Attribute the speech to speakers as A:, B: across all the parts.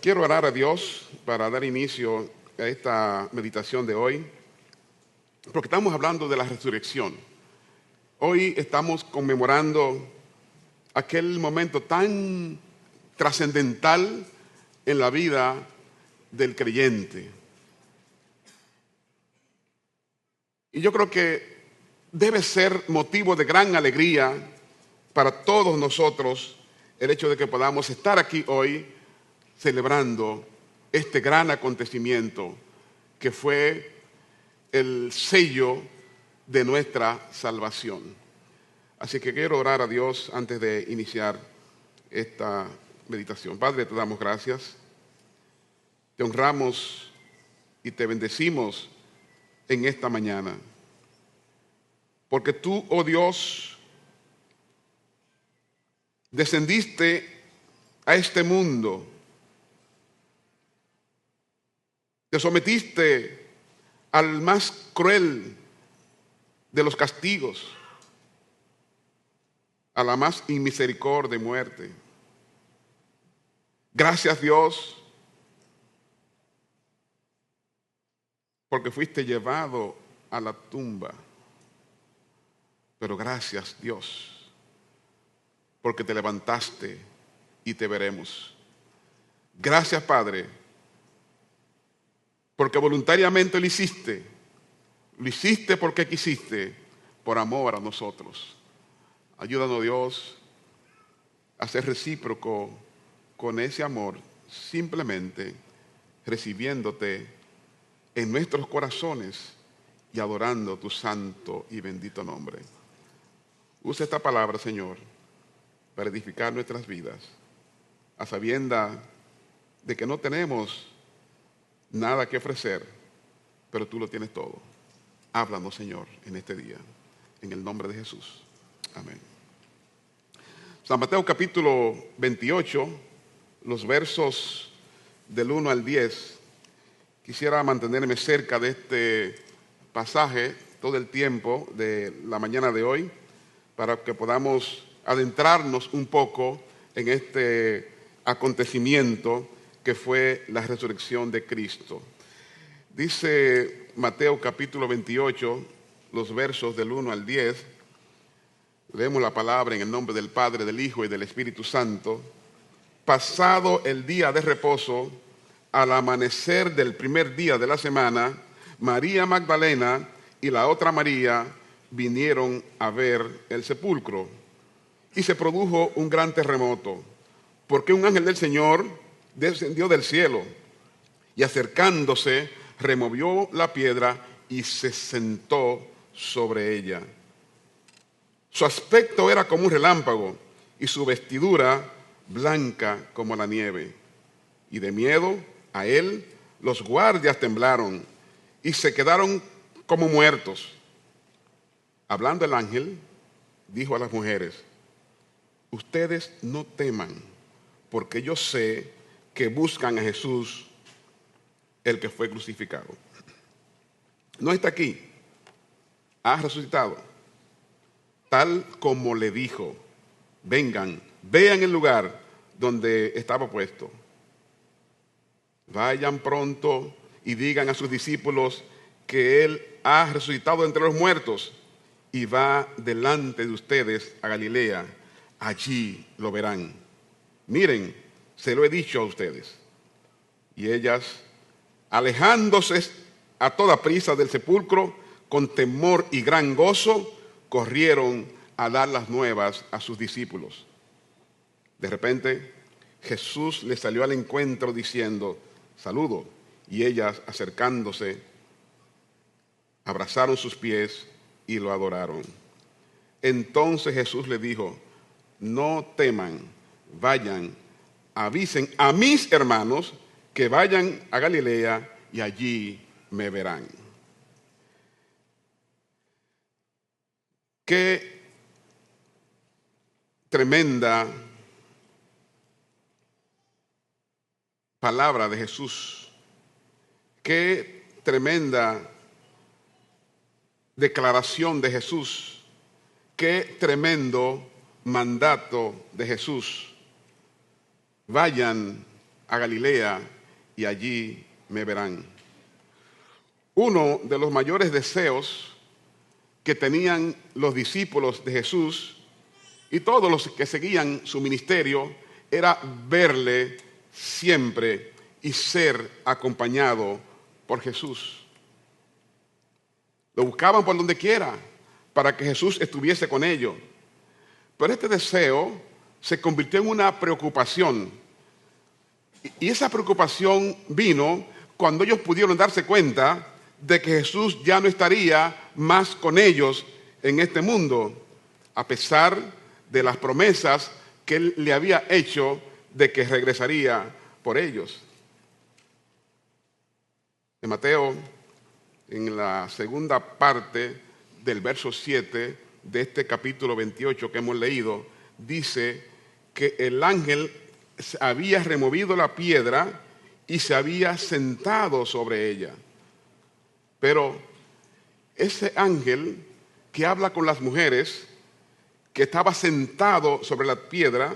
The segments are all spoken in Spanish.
A: Quiero orar a Dios para dar inicio a esta meditación de hoy, porque estamos hablando de la resurrección. Hoy estamos conmemorando aquel momento tan trascendental en la vida del creyente. Y yo creo que debe ser motivo de gran alegría para todos nosotros el hecho de que podamos estar aquí hoy celebrando este gran acontecimiento que fue el sello de nuestra salvación. Así que quiero orar a Dios antes de iniciar esta meditación. Padre, te damos gracias, te honramos y te bendecimos en esta mañana, porque tú, oh Dios, descendiste a este mundo, te sometiste al más cruel de los castigos, a la más inmisericordia de muerte. Gracias, Dios, porque fuiste llevado a la tumba. Pero gracias, Dios, porque te levantaste y te veremos. Gracias, Padre, porque voluntariamente lo hiciste. Lo hiciste porque quisiste, por amor a nosotros. Ayúdanos, Dios, a ser recíproco con ese amor, simplemente recibiéndote en nuestros corazones y adorando tu santo y bendito nombre. Usa esta palabra, Señor, para edificar nuestras vidas, a sabienda de que no tenemos nada que ofrecer, pero tú lo tienes todo. Háblanos, Señor, en este día, en el nombre de Jesús. Amén. San Mateo capítulo 28, los versos del 1 al 10. Quisiera mantenerme cerca de este pasaje todo el tiempo de la mañana de hoy, para que podamos adentrarnos un poco en este acontecimiento que fue la resurrección de Cristo. Dice Mateo capítulo 28, los versos del 1 al 10, leemos la palabra en el nombre del Padre, del Hijo y del Espíritu Santo. Pasado el día de reposo, al amanecer del primer día de la semana, María Magdalena y la otra María vinieron a ver el sepulcro. Y se produjo un gran terremoto, porque un ángel del Señor descendió del cielo y acercándose removió la piedra y se sentó sobre ella. Su aspecto era como un relámpago y su vestidura blanca como la nieve. Y de miedo a él los guardias temblaron y se quedaron como muertos. Hablando el ángel, dijo a las mujeres: ustedes no teman, porque yo sé que buscan a Jesús, el que fue crucificado. No está aquí, ha resucitado, tal como le dijo. Vengan, vean el lugar donde estaba puesto. Vayan pronto y digan a sus discípulos que Él ha resucitado entre los muertos y va delante de ustedes a Galilea. Allí lo verán. Miren, se lo he dicho a ustedes. Y ellas, alejándose a toda prisa del sepulcro, con temor y gran gozo, corrieron a dar las nuevas a sus discípulos. De repente, Jesús les salió al encuentro diciendo: saludo. Y ellas, acercándose, abrazaron sus pies y lo adoraron. Entonces Jesús les dijo: no teman, vayan, avisen a mis hermanos que vayan a Galilea y allí me verán. Qué tremenda palabra de Jesús. Qué tremenda declaración de Jesús. Qué tremendo mandato de Jesús. Vayan a Galilea y allí me verán. Uno de los mayores deseos que tenían los discípulos de Jesús y todos los que seguían su ministerio era verle siempre y ser acompañado por Jesús. Lo buscaban por donde quiera para que Jesús estuviese con ellos. Pero este deseo se convirtió en una preocupación. Y esa preocupación vino cuando ellos pudieron darse cuenta de que Jesús ya no estaría más con ellos en este mundo, a pesar de las promesas que Él le había hecho de que regresaría por ellos. En Mateo, en la segunda parte del verso 7 de este capítulo 28 que hemos leído, dice que el ángel había removido la piedra y se había sentado sobre ella. Pero ese ángel que habla con las mujeres, que estaba sentado sobre la piedra,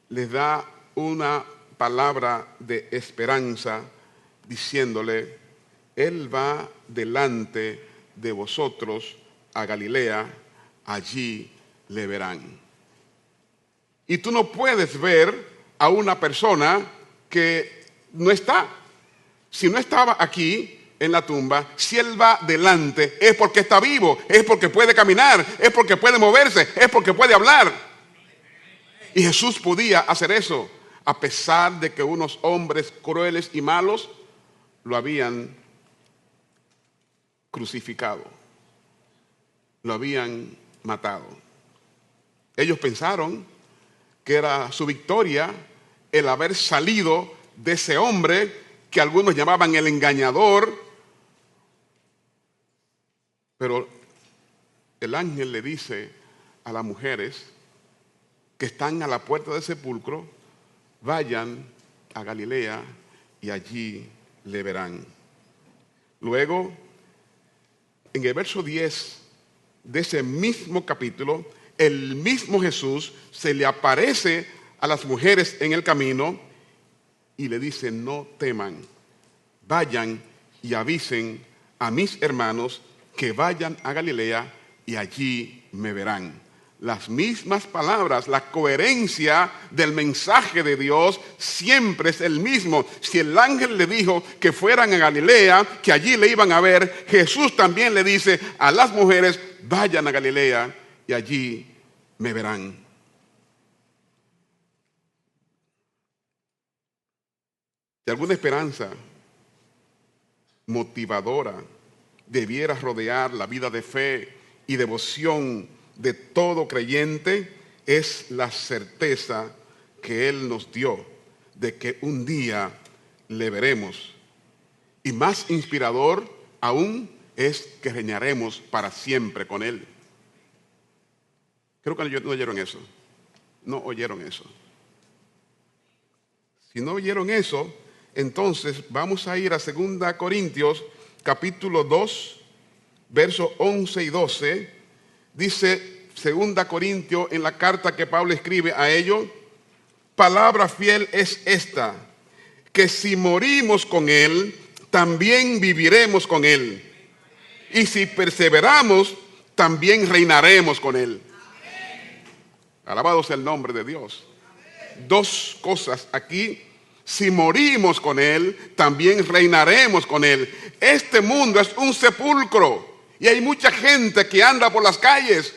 A: les da una palabra de esperanza, diciéndole: Él va delante de vosotros a Galilea, allí le verán. Y tú no puedes ver a una persona que no está. Si no estaba aquí en la tumba, si Él va delante, es porque está vivo, es porque puede caminar, es porque puede moverse, es porque puede hablar. Y Jesús podía hacer eso, a pesar de que unos hombres crueles y malos lo habían crucificado, lo habían matado. Ellos pensaron que era su victoria el haber salido de ese hombre que algunos llamaban el engañador. Pero el ángel le dice a las mujeres que están a la puerta del sepulcro: vayan a Galilea y allí le verán. Luego, en el verso 10 de ese mismo capítulo, el mismo Jesús se le aparece a las mujeres en el camino y le dice: no teman, vayan y avisen a mis hermanos que vayan a Galilea y allí me verán. Las mismas palabras, la coherencia del mensaje de Dios siempre es el mismo. Si el ángel le dijo que fueran a Galilea, que allí le iban a ver, Jesús también le dice a las mujeres: vayan a Galilea y allí me verán. Si alguna esperanza motivadora debiera rodear la vida de fe y devoción de todo creyente, es la certeza que Él nos dio de que un día le veremos. Y más inspirador aún es que reinaremos para siempre con Él. Creo que no oyeron eso. No oyeron eso. Si no oyeron eso, entonces vamos a ir a 2 Corintios capítulo 2, versos 11 y 12. Dice 2 Corintios en la carta que Pablo escribe a ellos: palabra fiel es esta, que si morimos con Él, también viviremos con Él. Y si perseveramos, también reinaremos con Él. Alabado sea el nombre de Dios. Dos cosas aquí: si morimos con Él, también reinaremos con Él. Este mundo es un sepulcro y hay mucha gente que anda por las calles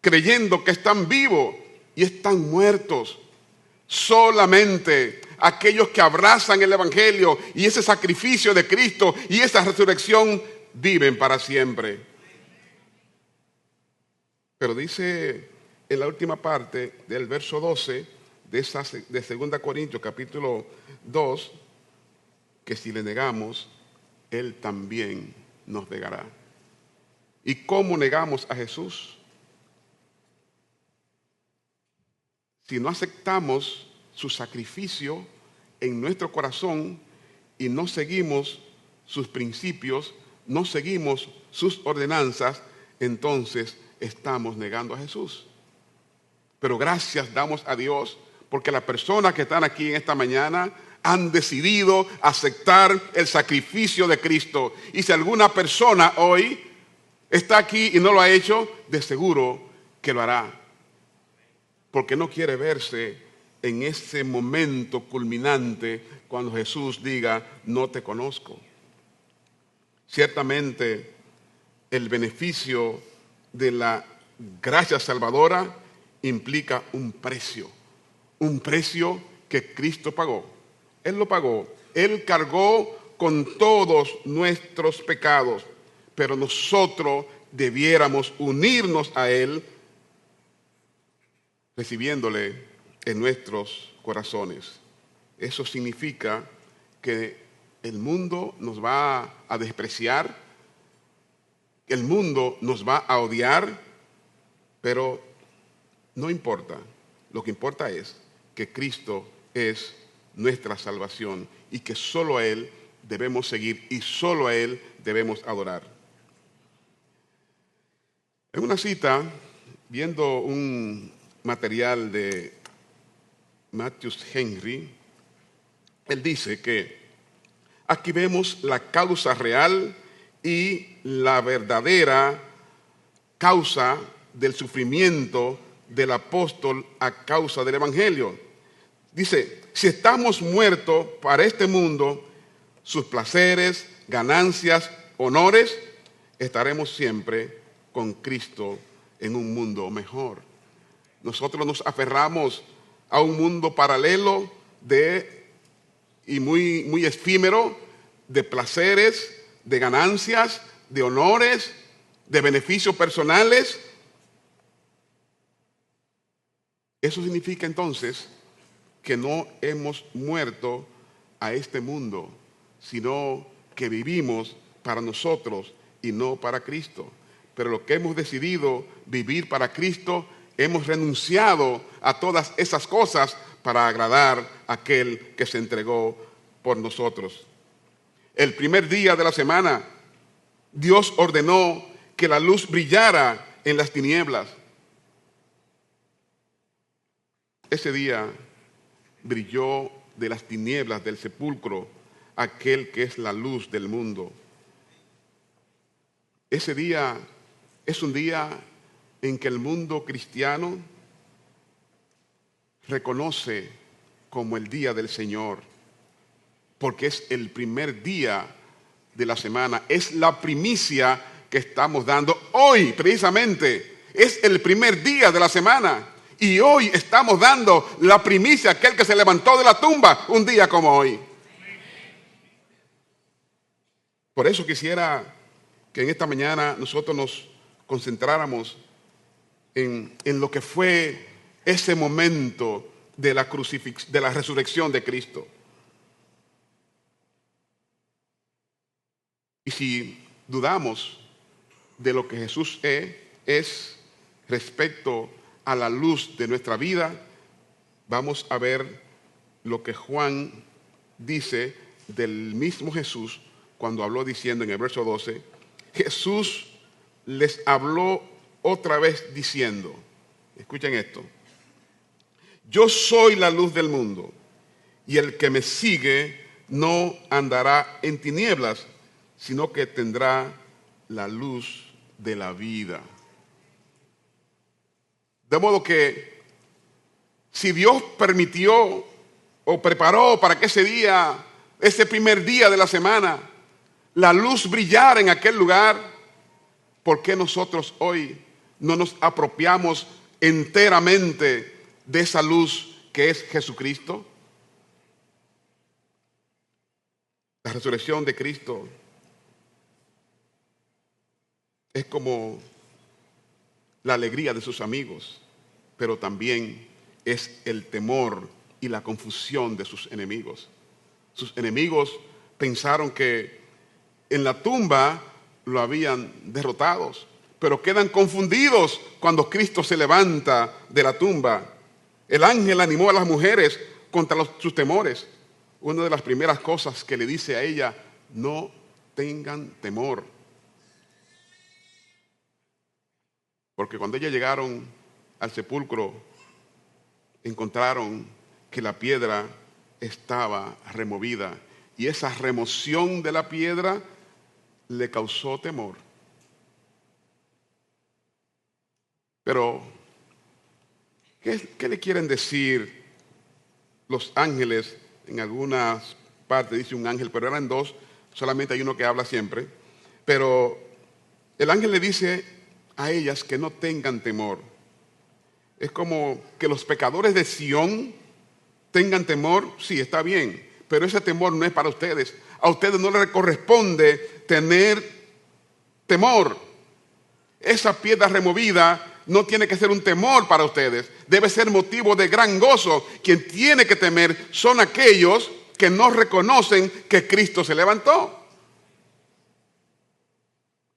A: creyendo que están vivos y están muertos. Solamente aquellos que abrazan el Evangelio y ese sacrificio de Cristo y esa resurrección viven para siempre. Pero dice en la última parte del verso 12 de 2 Corintios capítulo 2, que si le negamos, Él también nos negará. ¿Y cómo negamos a Jesús? Si no aceptamos su sacrificio en nuestro corazón y no seguimos sus principios, no seguimos sus ordenanzas, entonces estamos negando a Jesús. Pero gracias damos a Dios porque las personas que están aquí en esta mañana han decidido aceptar el sacrificio de Cristo. Y si alguna persona hoy está aquí y no lo ha hecho, de seguro que lo hará, porque no quiere verse en ese momento culminante cuando Jesús diga: no te conozco. Ciertamente el beneficio de la gracia salvadora implica un precio que Cristo pagó. Él lo pagó, Él cargó con todos nuestros pecados, pero nosotros debiéramos unirnos a Él, recibiéndole en nuestros corazones. Eso significa que el mundo nos va a despreciar, el mundo nos va a odiar, pero no importa. Lo que importa es que Cristo es nuestra salvación y que solo a Él debemos seguir y solo a Él debemos adorar. En una cita, viendo un material de Matthew Henry, él dice que aquí vemos la causa real y la verdadera causa del sufrimiento del apóstol a causa del Evangelio. Dice: si estamos muertos para este mundo, sus placeres, ganancias, honores, estaremos siempre con Cristo en un mundo mejor. Nosotros nos aferramos a un mundo paralelo y muy efímero, de placeres, de ganancias, de honores, de beneficios personales. Eso significa entonces que no hemos muerto a este mundo, sino que vivimos para nosotros y no para Cristo. Pero lo que hemos decidido vivir para Cristo, hemos renunciado a todas esas cosas para agradar a aquel que se entregó por nosotros. El primer día de la semana, Dios ordenó que la luz brillara en las tinieblas. Ese día brilló de las tinieblas del sepulcro aquel que es la luz del mundo. Ese día es un día en que el mundo cristiano reconoce como el día del Señor, porque es el primer día de la semana, es la primicia que estamos dando hoy precisamente, es el primer día de la semana. Y hoy estamos dando la primicia a aquel que se levantó de la tumba un día como hoy. Por eso quisiera que en esta mañana nosotros nos concentráramos en lo que fue ese momento de la resurrección de Cristo. Y si dudamos de lo que Jesús es respecto a la luz de nuestra vida, vamos a ver lo que Juan dice del mismo Jesús cuando habló diciendo en el verso 12, Jesús les habló otra vez diciendo, escuchen esto: yo soy la luz del mundo, y el que me sigue no andará en tinieblas, sino que tendrá la luz de la vida. De modo que si Dios permitió o preparó para que ese primer día de la semana, la luz brillara en aquel lugar, ¿por qué nosotros hoy no nos apropiamos enteramente de esa luz que es Jesucristo? La resurrección de Cristo es como la alegría de sus amigos, pero también es el temor y la confusión de sus enemigos. Sus enemigos pensaron que en la tumba lo habían derrotado, pero quedan confundidos cuando Cristo se levanta de la tumba. El ángel animó a las mujeres contra sus temores. Una de las primeras cosas que le dice a ella: no tengan temor. Porque cuando ellas llegaron al sepulcro, encontraron que la piedra estaba removida. Y esa remoción de la piedra le causó temor. Pero, ¿qué le quieren decir los ángeles? En algunas partes dice un ángel, pero eran dos, solamente hay uno que habla siempre. Pero el ángel le dice a ellas que no tengan temor. Es como que los pecadores de Sión tengan temor, sí, está bien, pero ese temor no es para ustedes. A ustedes no les corresponde tener temor. Esa piedra removida no tiene que ser un temor para ustedes, debe ser motivo de gran gozo. Quien tiene que temer son aquellos que no reconocen que Cristo se levantó.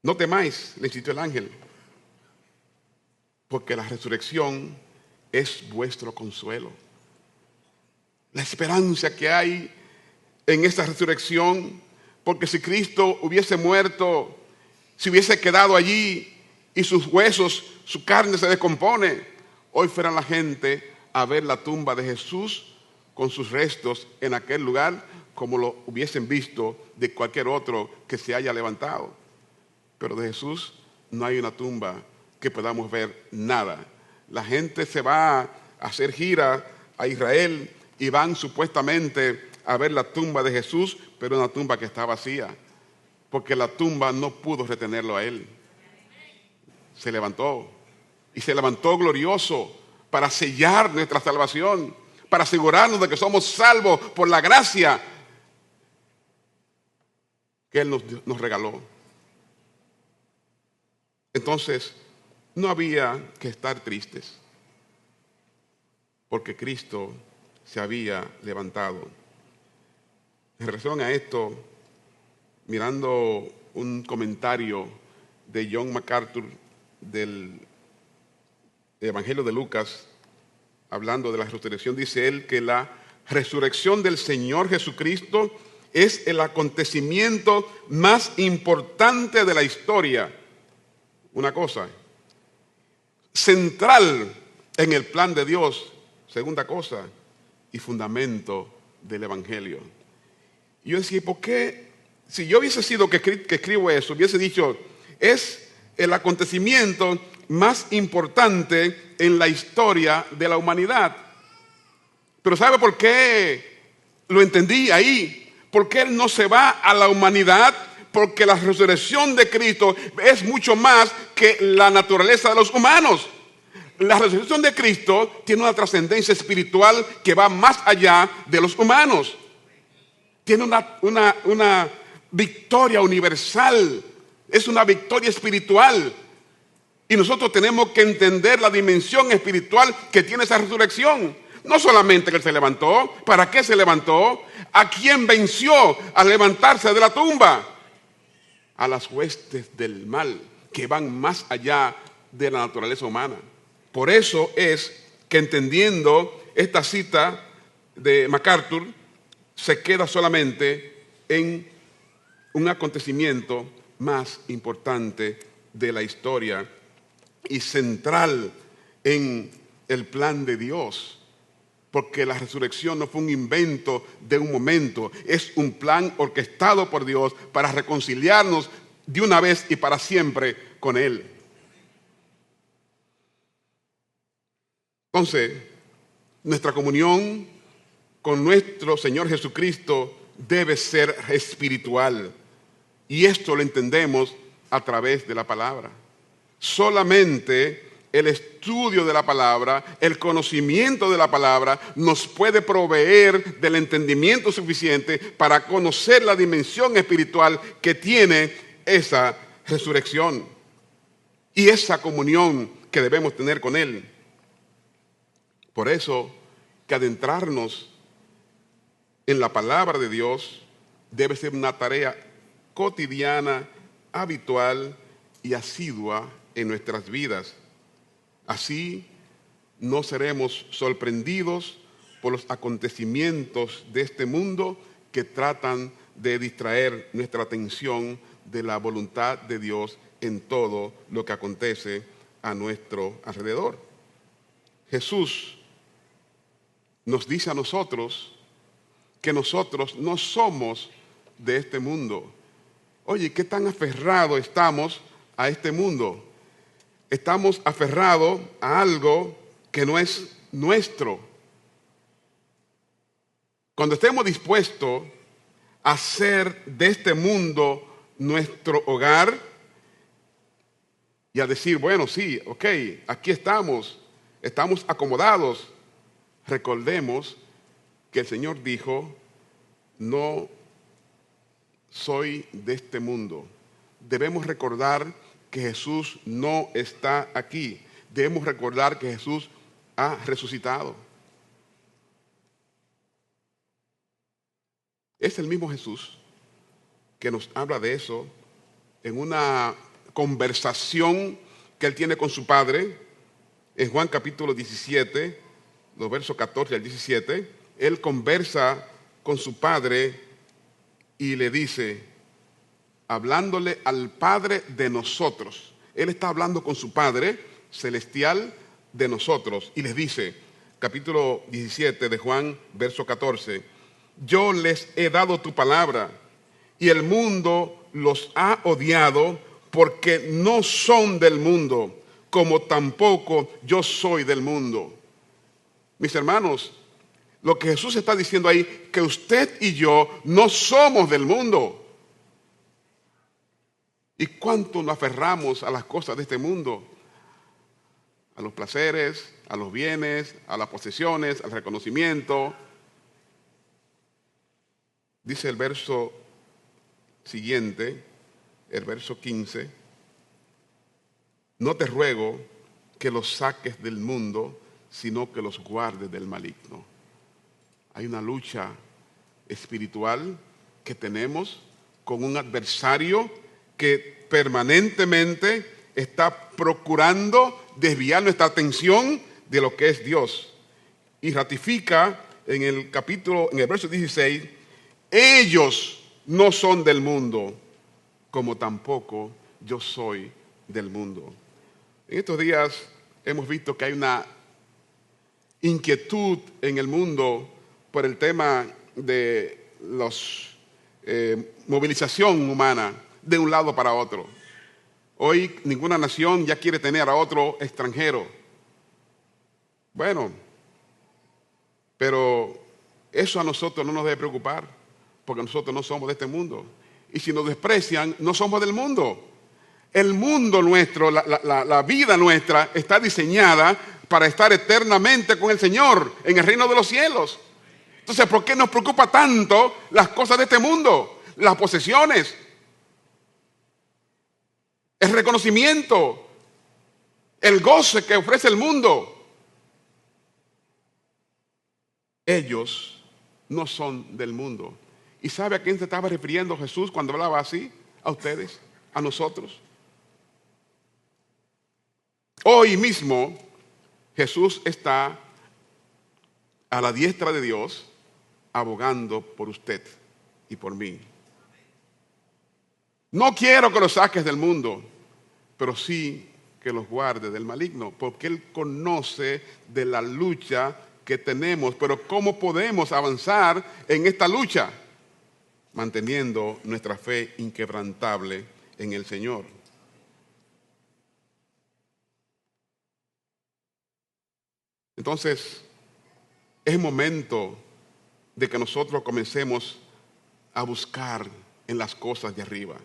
A: No temáis, le insistió el ángel, porque la resurrección es vuestro consuelo. La esperanza que hay en esta resurrección, porque si Cristo hubiese muerto, si hubiese quedado allí y sus huesos, su carne se descompone, hoy fuera la gente a ver la tumba de Jesús con sus restos en aquel lugar, como lo hubiesen visto de cualquier otro que se haya levantado. Pero de Jesús no hay una tumba que podamos ver nada. La gente se va a hacer gira a Israel y van supuestamente a ver la tumba de Jesús, pero una tumba que está vacía, porque la tumba no pudo retenerlo a él. Se levantó, y se levantó glorioso para sellar nuestra salvación, para asegurarnos de que somos salvos por la gracia que Él nos regaló. Entonces, no había que estar tristes, porque Cristo se había levantado. En relación a esto, mirando un comentario de John MacArthur del Evangelio de Lucas, hablando de la resurrección, dice él que la resurrección del Señor Jesucristo es el acontecimiento más importante de la historia. Una cosa, central en el plan de Dios. Segunda cosa, y fundamento del Evangelio. Y yo decía, ¿por qué? Si yo hubiese sido que escribo eso, hubiese dicho, es el acontecimiento más importante en la historia de la humanidad. Pero ¿sabe por qué lo entendí ahí? Porque Él no se va a la humanidad, porque la resurrección de Cristo es mucho más que la naturaleza de los humanos. La resurrección de Cristo tiene una trascendencia espiritual que va más allá de los humanos. Tiene una victoria universal. Es una victoria espiritual. Y nosotros tenemos que entender la dimensión espiritual que tiene esa resurrección. No solamente que Él se levantó, ¿para qué se levantó? ¿A quién venció al levantarse de la tumba? A las huestes del mal, que van más allá de la naturaleza humana. Por eso es que entendiendo esta cita de MacArthur, se queda solamente en un acontecimiento más importante de la historia y central en el plan de Dios. Porque la resurrección no fue un invento de un momento, es un plan orquestado por Dios para reconciliarnos de una vez y para siempre con Él. Entonces, nuestra comunión con nuestro Señor Jesucristo debe ser espiritual. Y esto lo entendemos a través de la palabra. Solamente el estudio de la palabra, el conocimiento de la palabra, nos puede proveer del entendimiento suficiente para conocer la dimensión espiritual que tiene esa resurrección y esa comunión que debemos tener con Él. Por eso, que adentrarnos en la palabra de Dios debe ser una tarea cotidiana, habitual y asidua en nuestras vidas. Así no seremos sorprendidos por los acontecimientos de este mundo que tratan de distraer nuestra atención de la voluntad de Dios en todo lo que acontece a nuestro alrededor. Jesús nos dice a nosotros que nosotros no somos de este mundo. Oye, ¿qué tan aferrados estamos a este mundo? Estamos aferrados a algo que no es nuestro. Cuando estemos dispuestos a hacer de este mundo nuestro hogar y a decir, bueno, sí, ok, aquí estamos acomodados. Recordemos que el Señor dijo, no soy de este mundo. Debemos recordar que Jesús no está aquí. Debemos recordar que Jesús ha resucitado. Es el mismo Jesús que nos habla de eso en una conversación que él tiene con su Padre. En Juan capítulo 17, los versos 14 al 17, él conversa con su Padre y le dice, hablándole al Padre de nosotros. Él está hablando con su Padre celestial de nosotros y les dice, capítulo 17 de Juan, verso 14, yo les he dado tu palabra y el mundo los ha odiado porque no son del mundo, como tampoco yo soy del mundo. Mis hermanos, lo que Jesús está diciendo ahí, que usted y yo no somos del mundo. ¿Y cuánto nos aferramos a las cosas de este mundo? A los placeres, a los bienes, a las posesiones, al reconocimiento. Dice el verso siguiente, el verso 15, no te ruego que los saques del mundo, sino que los guardes del maligno. Hay una lucha espiritual que tenemos con un adversario que permanentemente está procurando desviar nuestra atención de lo que es Dios. Y ratifica en el verso 16, ellos no son del mundo, como tampoco yo soy del mundo. En estos días hemos visto que hay una inquietud en el mundo por el tema de la movilización humana de un lado para otro. Hoy ninguna nación ya quiere tener a otro extranjero. Bueno, pero eso a nosotros no nos debe preocupar, porque nosotros no somos de este mundo. Y si nos desprecian, no somos del mundo. El mundo nuestro, la vida nuestra está diseñada para estar eternamente con el Señor en el reino de los cielos. Entonces, ¿por qué nos preocupa tanto las cosas de este mundo? Las posesiones, el reconocimiento, el goce que ofrece el mundo. Ellos no son del mundo. ¿Y sabe a quién se estaba refiriendo Jesús cuando hablaba así? A ustedes, a nosotros. Hoy mismo Jesús está a la diestra de Dios abogando por usted y por mí. No quiero que los saques del mundo, pero sí que los guarde del maligno, porque Él conoce de la lucha que tenemos. Pero ¿cómo podemos avanzar en esta lucha? Manteniendo nuestra fe inquebrantable en el Señor. Entonces, es momento de que nosotros comencemos a buscar en las cosas de arriba.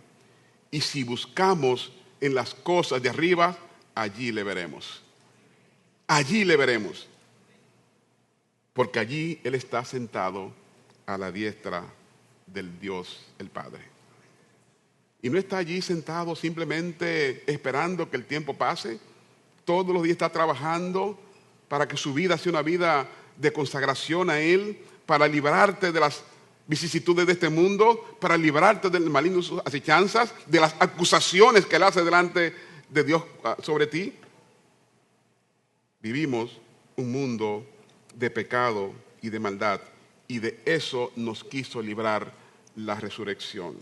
A: Y si buscamos en las cosas de arriba, allí le veremos. Allí le veremos. Porque allí Él está sentado a la diestra del Dios, el Padre. Y no está allí sentado simplemente esperando que el tiempo pase. Todos los días está trabajando para que su vida sea una vida de consagración a Él, para librarte de las vicisitudes de este mundo, para librarte del maligno sus acechanzas, de las acusaciones que Él hace delante de Dios sobre ti. Vivimos un mundo de pecado y de maldad, y de eso nos quiso librar la resurrección.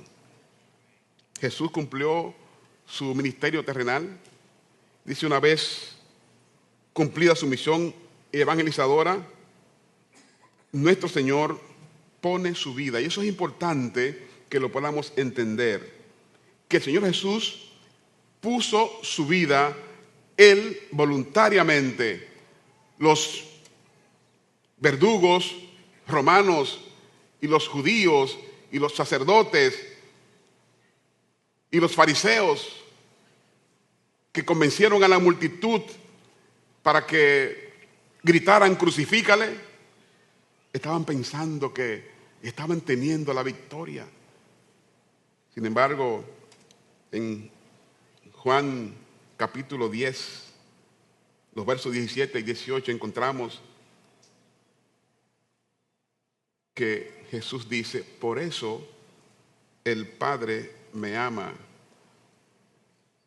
A: Jesús cumplió su ministerio terrenal. Dice, una vez cumplida su misión evangelizadora, nuestro Señor pone su vida, y eso es importante que lo podamos entender, que el Señor Jesús puso su vida, Él voluntariamente. Los verdugos romanos y los judíos y los sacerdotes y los fariseos que convencieron a la multitud para que gritaran crucifícale, estaban pensando que estaban teniendo la victoria. Sin embargo, en Juan capítulo 10, los versos 17 y 18 encontramos que Jesús dice: por eso el Padre me ama.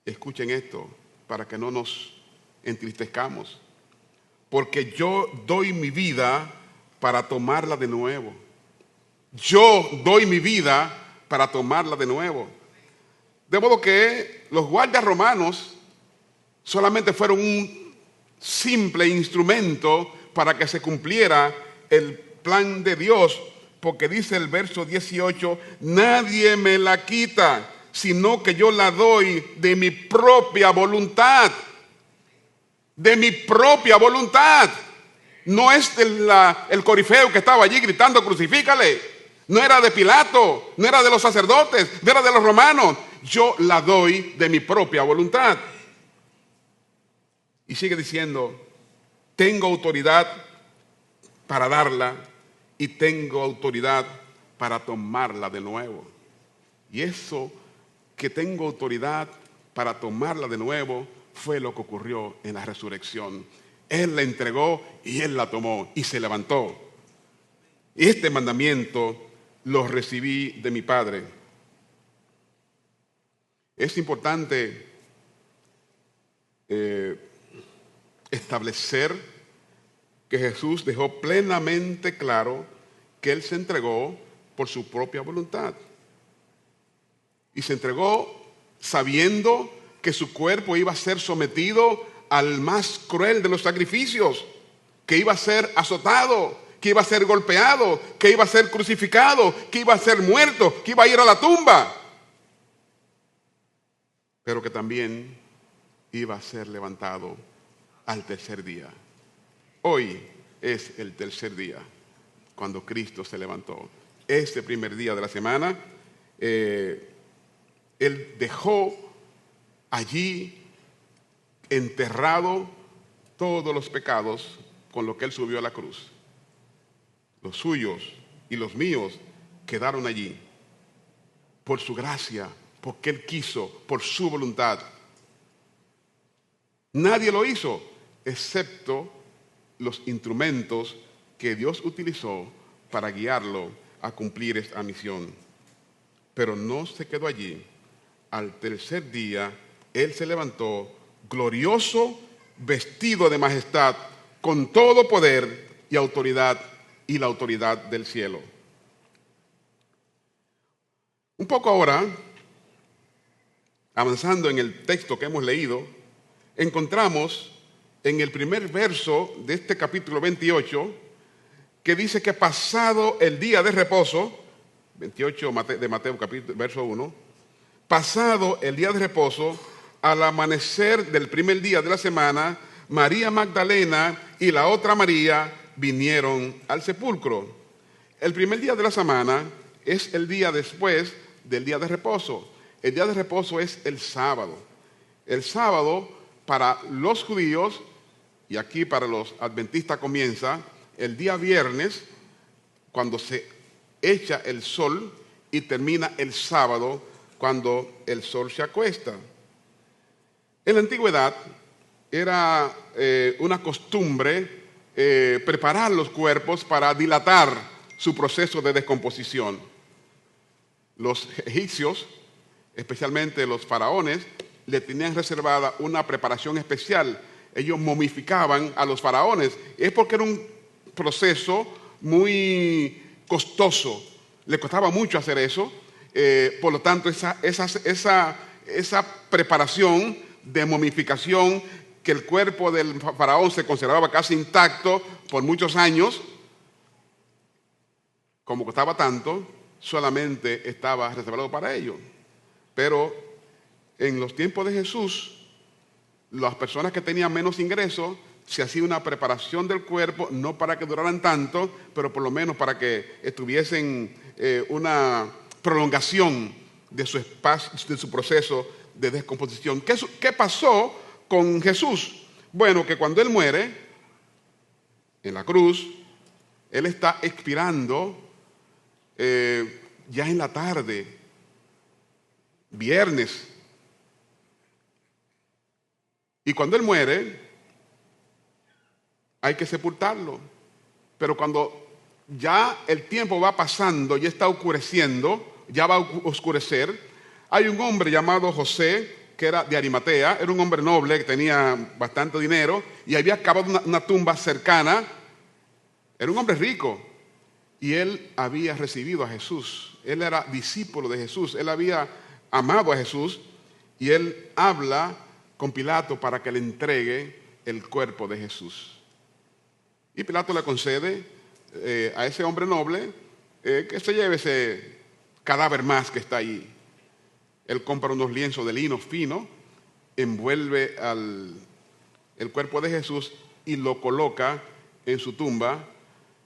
A: Escuchen esto para que no nos entristezcamos. Porque yo doy mi vida para tomarla de nuevo. Yo doy mi vida para tomarla de nuevo. De modo que los guardias romanos solamente fueron un simple instrumento para que se cumpliera el plan de Dios, porque dice el verso 18: nadie me la quita, sino que yo la doy de mi propia voluntad. De mi propia voluntad. No es el corifeo que estaba allí gritando crucifícale. No era de Pilato, no era de los sacerdotes, no era de los romanos. Yo la doy de mi propia voluntad. Y sigue diciendo: tengo autoridad para darla y tengo autoridad para tomarla de nuevo. Y eso que tengo autoridad para tomarla de nuevo fue lo que ocurrió en la resurrección. Él la entregó y Él la tomó y se levantó. Y este mandamiento lo recibí de mi Padre. Es importante establecer que Jesús dejó plenamente claro que Él se entregó por su propia voluntad. Y se entregó sabiendo que su cuerpo iba a ser sometido al más cruel de los sacrificios, que iba a ser azotado, que iba a ser golpeado, que iba a ser crucificado, que iba a ser muerto, que iba a ir a la tumba, pero que también iba a ser levantado al tercer día. Hoy es el tercer día cuando Cristo se levantó. Este primer día de la semana, Él dejó allí enterrado todos los pecados con lo que Él subió a la cruz. Los suyos y los míos quedaron allí por su gracia, porque Él quiso, por su voluntad. Nadie lo hizo excepto los instrumentos que Dios utilizó para guiarlo a cumplir esta misión. Pero no se quedó allí. Al tercer día, Él se levantó glorioso, vestido de majestad, con todo poder y autoridad, y la autoridad del cielo. Un poco ahora, avanzando en el texto que hemos leído, encontramos en el primer verso de este capítulo 28, que dice que pasado el día de reposo, 28 de Mateo capítulo, verso 1, pasado el día de reposo, al amanecer del primer día de la semana, María Magdalena y la otra María vinieron al sepulcro. El primer día de la semana es el día después del día de reposo. El día de reposo es el sábado. El sábado para los judíos, y aquí para los adventistas comienza el día viernes, cuando se echa el sol, y termina el sábado, cuando el sol se acuesta. En la antigüedad era una costumbre preparar los cuerpos para dilatar su proceso de descomposición. Los egipcios, especialmente los faraones, le tenían reservada una preparación especial. Ellos momificaban a los faraones. Es porque era un proceso muy costoso. Le costaba mucho hacer eso. Por lo tanto, esa preparación de momificación, que el cuerpo del faraón se conservaba casi intacto por muchos años, como costaba tanto, solamente estaba reservado para ellos. Pero en los tiempos de Jesús, las personas que tenían menos ingresos, se hacía una preparación del cuerpo, no para que duraran tanto, pero por lo menos para que estuviesen una prolongación de su espacio, de su proceso de descomposición. ¿Qué pasó con Jesús? Bueno, que cuando Él muere en la cruz, Él está expirando ya en la tarde, viernes. Y cuando Él muere, hay que sepultarlo. Pero cuando ya el tiempo va pasando, ya está oscureciendo, ya va a oscurecer, hay un hombre llamado José, que era de Arimatea, era un hombre noble, que tenía bastante dinero, y había cavado una tumba cercana. Era un hombre rico, y él había recibido a Jesús. Él era discípulo de Jesús, él había amado a Jesús, y él habla con Pilato para que le entregue el cuerpo de Jesús. Y Pilato le concede a ese hombre noble que se lleve ese cadáver más que está ahí. Él compra unos lienzos de lino fino, envuelve el cuerpo de Jesús y lo coloca en su tumba.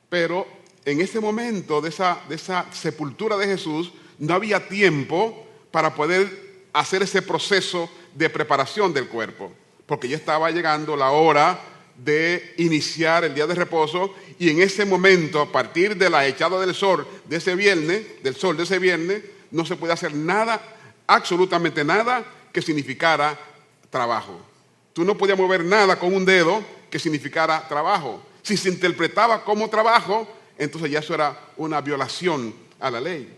A: Pero en ese momento de esa sepultura de Jesús, no había tiempo para poder hacer ese proceso de preparación del cuerpo, porque ya estaba llegando la hora de iniciar el día de reposo, y en ese momento, a partir de la echada del sol de ese viernes, no se puede hacer nada, absolutamente nada que significara trabajo. Tú no podías mover nada con un dedo que significara trabajo. Si se interpretaba como trabajo, entonces ya eso era una violación a la ley.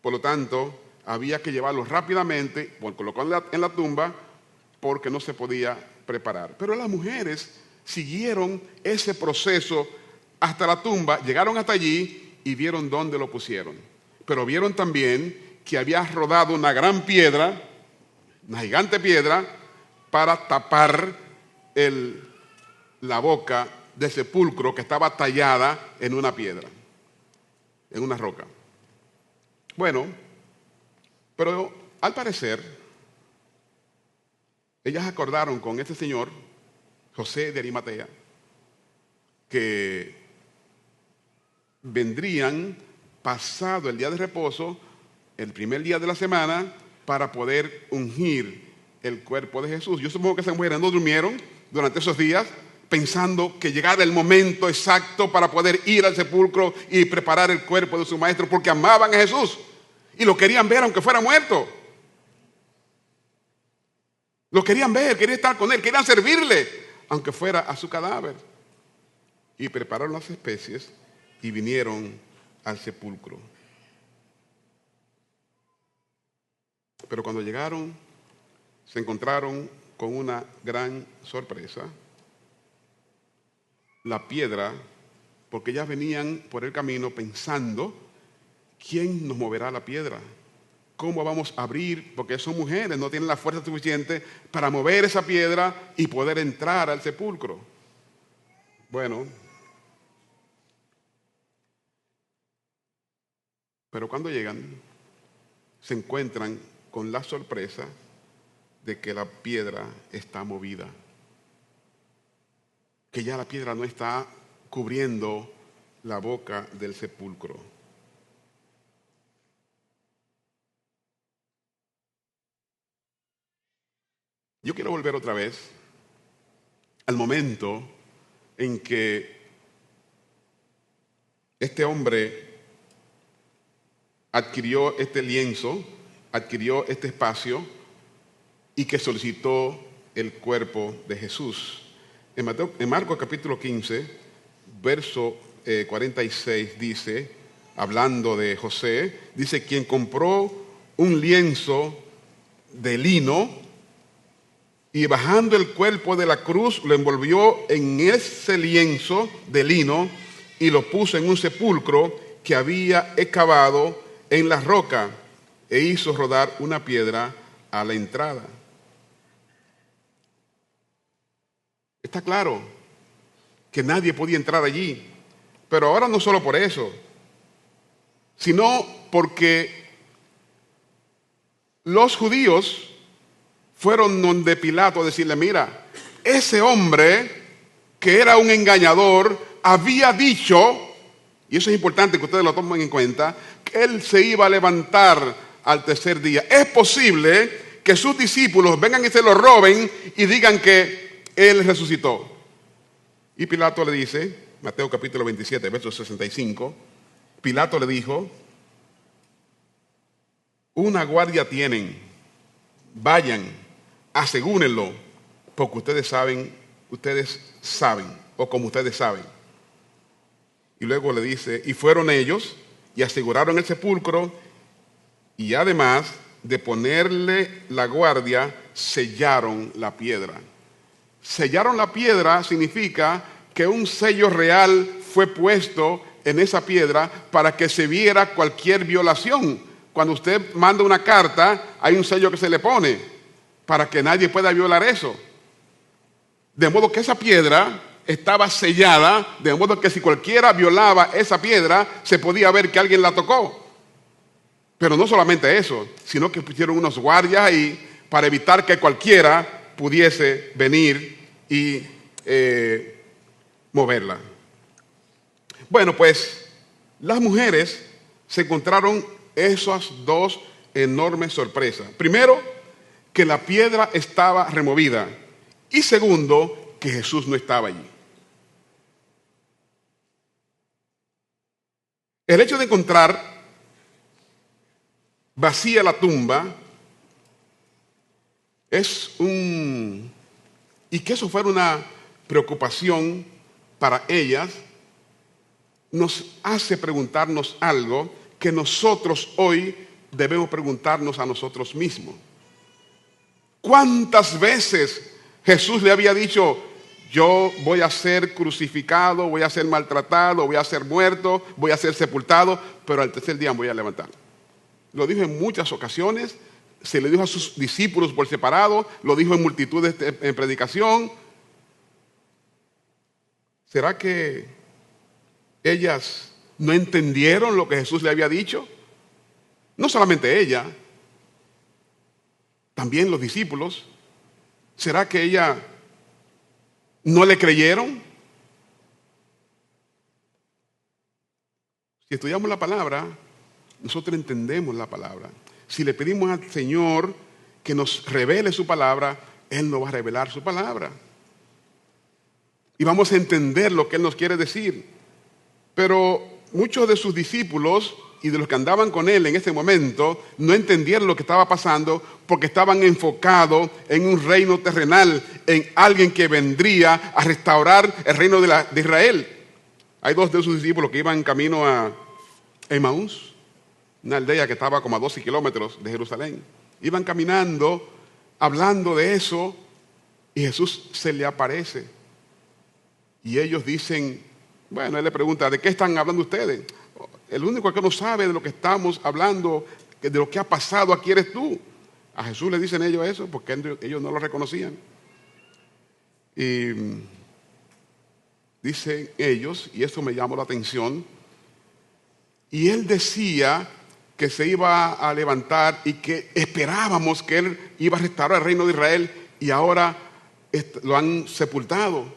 A: Por lo tanto, había que llevarlo rápidamente, colocarlo en la tumba, porque no se podía preparar. Pero las mujeres siguieron ese proceso hasta la tumba, llegaron hasta allí y vieron dónde lo pusieron. Pero vieron también que había rodado una gran piedra, una gigante piedra, para tapar la boca del sepulcro que estaba tallada en una piedra, en una roca. Bueno, pero al parecer, ellas acordaron con este señor, José de Arimatea, que vendrían pasado el día de reposo, el primer día de la semana, para poder ungir el cuerpo de Jesús. Yo supongo que esas mujeres no durmieron durante esos días, pensando que llegara el momento exacto para poder ir al sepulcro y preparar el cuerpo de su maestro, porque amaban a Jesús y lo querían ver aunque fuera muerto. Lo querían ver, querían estar con él, querían servirle, aunque fuera a su cadáver. Y prepararon las especies y vinieron al sepulcro. Pero cuando llegaron, se encontraron con una gran sorpresa. La piedra, porque ellas venían por el camino pensando, ¿quién nos moverá la piedra? ¿Cómo vamos a abrir? Porque son mujeres, no tienen la fuerza suficiente para mover esa piedra y poder entrar al sepulcro. Bueno, pero cuando llegan, se encuentran con la sorpresa de que la piedra está movida, que ya la piedra no está cubriendo la boca del sepulcro. Yo quiero volver otra vez al momento en que este hombre adquirió este lienzo, adquirió este espacio y que solicitó el cuerpo de Jesús. En Marcos capítulo 15, verso 46 dice, hablando de José, dice, quien compró un lienzo de lino y bajando el cuerpo de la cruz lo envolvió en ese lienzo de lino y lo puso en un sepulcro que había excavado en la roca e hizo rodar una piedra a la entrada. Está claro que nadie podía entrar allí, pero ahora no solo por eso, sino porque los judíos fueron donde Pilato a decirle, mira, ese hombre que era un engañador había dicho, y eso es importante que ustedes lo tomen en cuenta, que él se iba a levantar al tercer día. Es posible que sus discípulos vengan y se lo roben y digan que él resucitó. Y Pilato le dice, Mateo capítulo 27, verso 65, Pilato le dijo, una guardia tienen, vayan, asegúrenlo, porque ustedes saben, o como ustedes saben. Y luego le dice, y fueron ellos y aseguraron el sepulcro, y además de ponerle la guardia, sellaron la piedra. Sellaron la piedra significa que un sello real fue puesto en esa piedra para que se viera cualquier violación. Cuando usted manda una carta, hay un sello que se le pone para que nadie pueda violar eso. De modo que esa piedra estaba sellada, de modo que si cualquiera violaba esa piedra, se podía ver que alguien la tocó. Pero no solamente eso, sino que pusieron unos guardias ahí para evitar que cualquiera pudiese venir y moverla. Bueno, pues las mujeres se encontraron esas dos enormes sorpresas. Primero, que la piedra estaba removida. Y segundo, que Jesús no estaba allí. El hecho de encontrar vacía la tumba y que eso fuera una preocupación para ellas, nos hace preguntarnos algo que nosotros hoy debemos preguntarnos a nosotros mismos. ¿Cuántas veces Jesús le había dicho, yo voy a ser crucificado, voy a ser maltratado, voy a ser muerto, voy a ser sepultado, pero al tercer día me voy a levantar? Lo dijo en muchas ocasiones, se le dijo a sus discípulos por separado, lo dijo en multitudes en predicación. ¿Será que ellas no entendieron lo que Jesús le había dicho? No solamente ella, también los discípulos. ¿Será que ella no le creyeron? Si estudiamos la palabra, nosotros entendemos la palabra. Si le pedimos al Señor que nos revele su palabra, Él nos va a revelar su palabra. Y vamos a entender lo que Él nos quiere decir. Pero muchos de sus discípulos y de los que andaban con Él en ese momento no entendieron lo que estaba pasando porque estaban enfocados en un reino terrenal, en alguien que vendría a restaurar el reino de Israel. Hay dos de sus discípulos que iban camino a Emaús, una aldea que estaba como a 12 kilómetros de Jerusalén. Iban caminando, hablando de eso, y Jesús se le aparece. Y ellos dicen, bueno, Él le pregunta, ¿de qué están hablando ustedes? El único que no sabe de lo que estamos hablando, de lo que ha pasado aquí eres tú. A Jesús le dicen ellos eso porque ellos no lo reconocían. Y dicen ellos, y eso me llamó la atención, y Él decía que se iba a levantar y que esperábamos que Él iba a restaurar el reino de Israel y ahora lo han sepultado.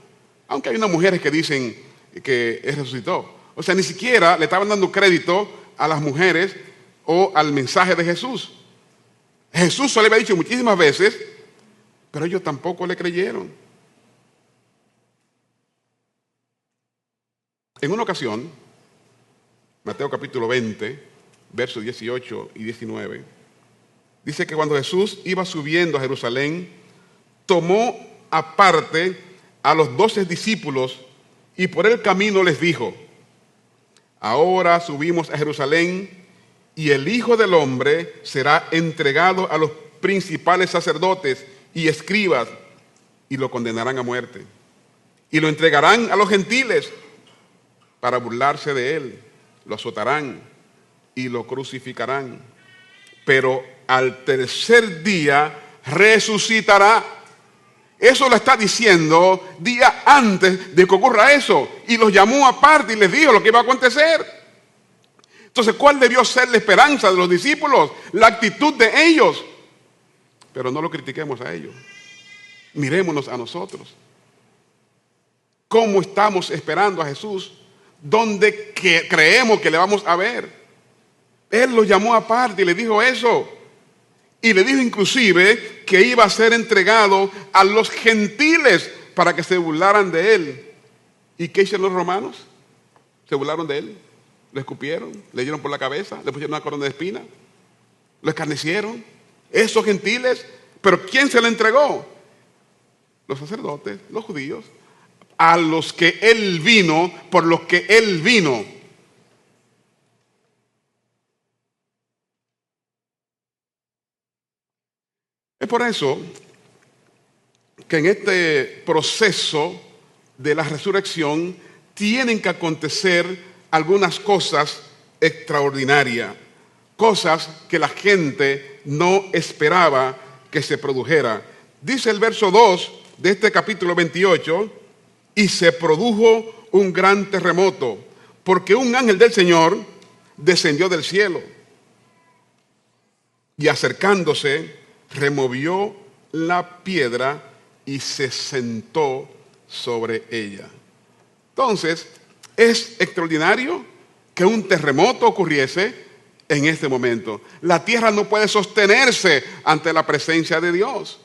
A: Aunque hay unas mujeres que dicen que Él resucitó. O sea, ni siquiera le estaban dando crédito a las mujeres o al mensaje de Jesús. Jesús se le había dicho muchísimas veces, pero ellos tampoco le creyeron. En una ocasión, Mateo capítulo 20, versos 18 y 19, dice que cuando Jesús iba subiendo a Jerusalén, tomó aparte a los 12 discípulos y por el camino les dijo, ahora subimos a Jerusalén y el Hijo del Hombre será entregado a los principales sacerdotes y escribas y lo condenarán a muerte. Y lo entregarán a los gentiles para burlarse de él. Lo azotarán y lo crucificarán. Pero al tercer día resucitará. Eso lo está diciendo día antes de que ocurra eso. Y los llamó aparte y les dijo lo que iba a acontecer. Entonces, ¿cuál debió ser la esperanza de los discípulos? La actitud de ellos. Pero no lo critiquemos a ellos. Mirémonos a nosotros. ¿Cómo estamos esperando a Jesús? ¿Dónde creemos que le vamos a ver? Él los llamó aparte y le dijo eso. Y le dijo inclusive que iba a ser entregado a los gentiles para que se burlaran de él. ¿Y qué hicieron los romanos? Se burlaron de él. Lo escupieron, le dieron por la cabeza, le pusieron una corona de espinas, lo escarnecieron. Esos gentiles, pero ¿quién se le entregó? Los sacerdotes, los judíos, a los que él vino, por los que él vino. Es por eso que en este proceso de la resurrección tienen que acontecer algunas cosas extraordinarias, cosas que la gente no esperaba que se produjera. Dice el verso 2 de este capítulo 28, y se produjo un gran terremoto, porque un ángel del Señor descendió del cielo y acercándose removió la piedra y se sentó sobre ella. Entonces, es extraordinario que un terremoto ocurriese en este momento. La tierra no puede sostenerse ante la presencia de Dios.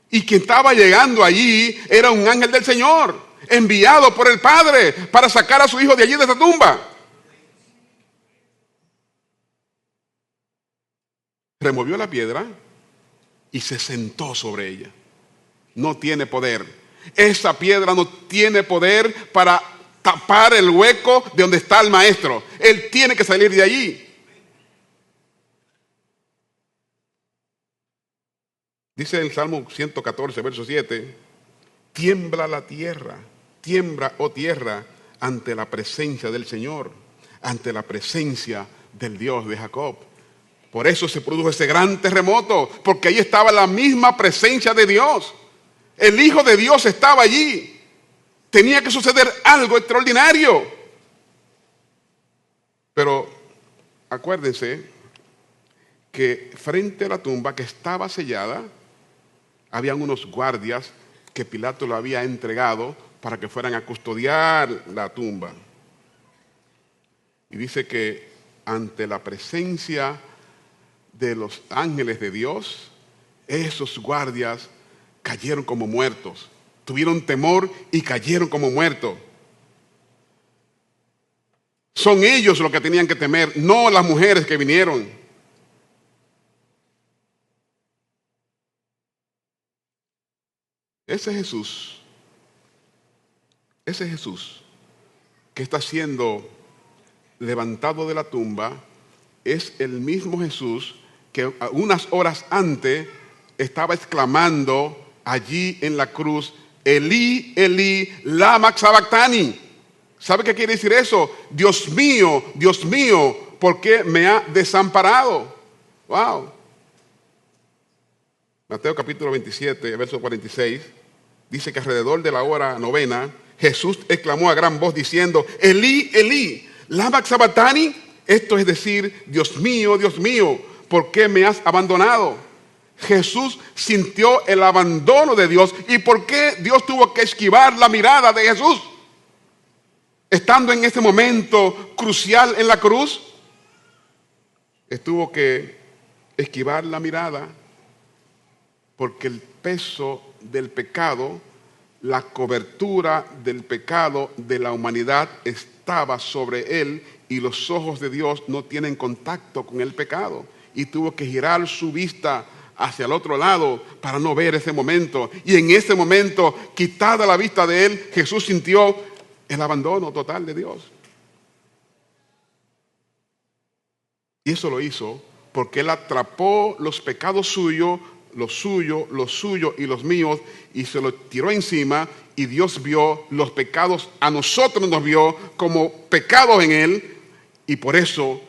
A: Y quien estaba llegando allí era un ángel del Señor, enviado por el Padre para sacar a su hijo de allí de esa tumba. Removió la piedra y se sentó sobre ella. No tiene poder. Esa piedra no tiene poder para tapar el hueco de donde está el maestro. Él tiene que salir de allí. Dice el Salmo 114, verso 7, tiembla la tierra, tiembla, oh tierra, ante la presencia del Señor, ante la presencia del Dios de Jacob. Por eso se produjo ese gran terremoto, porque ahí estaba la misma presencia de Dios. El Hijo de Dios estaba allí. Tenía que suceder algo extraordinario. Pero acuérdense que frente a la tumba que estaba sellada, habían unos guardias que Pilato lo había entregado para que fueran a custodiar la tumba. Y dice que ante la presencia de los ángeles de Dios, esos guardias cayeron como muertos. Tuvieron temor y cayeron como muertos. Son ellos los que tenían que temer, no las mujeres que vinieron. Ese Jesús que está siendo levantado de la tumba es el mismo Jesús que unas horas antes estaba exclamando allí en la cruz, Elí, Elí, lama sabactani. ¿Sabe qué quiere decir eso? Dios mío, ¿por qué me ha desamparado? Wow. Mateo capítulo 27, verso 46, dice que alrededor de la hora novena, Jesús exclamó a gran voz diciendo, Elí, Elí, lama sabactani. Esto es decir, Dios mío, ¿por qué me has abandonado? Jesús sintió el abandono de Dios. ¿Y por qué Dios tuvo que esquivar la mirada de Jesús? Estando en este momento crucial en la cruz, tuvo que esquivar la mirada porque el peso del pecado, la cobertura del pecado de la humanidad estaba sobre él y los ojos de Dios no tienen contacto con el pecado. Y tuvo que girar su vista hacia el otro lado para no ver ese momento. Y en ese momento, quitada la vista de él, Jesús sintió el abandono total de Dios. Y eso lo hizo porque él atrapó los pecados suyos, los suyos y los míos, y se los tiró encima, y Dios vio los pecados, a nosotros nos vio como pecados en él, y por eso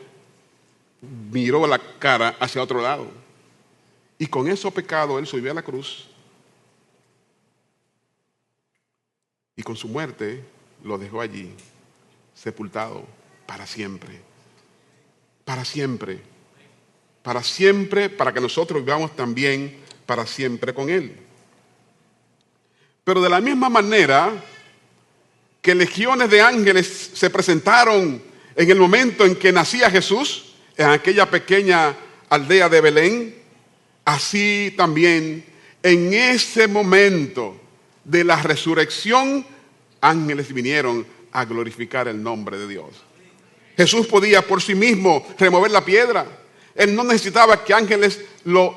A: miró la cara hacia otro lado. Y con esos pecados él subió a la cruz, y con su muerte lo dejó allí, sepultado para siempre. para siempre. Para siempre, para que nosotros vivamos también para siempre con Él. Pero de la misma manera que legiones de ángeles se presentaron en el momento en que nacía Jesús, en aquella pequeña aldea de Belén, así también en ese momento de la resurrección, ángeles vinieron a glorificar el nombre de Dios. Jesús podía por sí mismo remover la piedra. Él no necesitaba que ángeles lo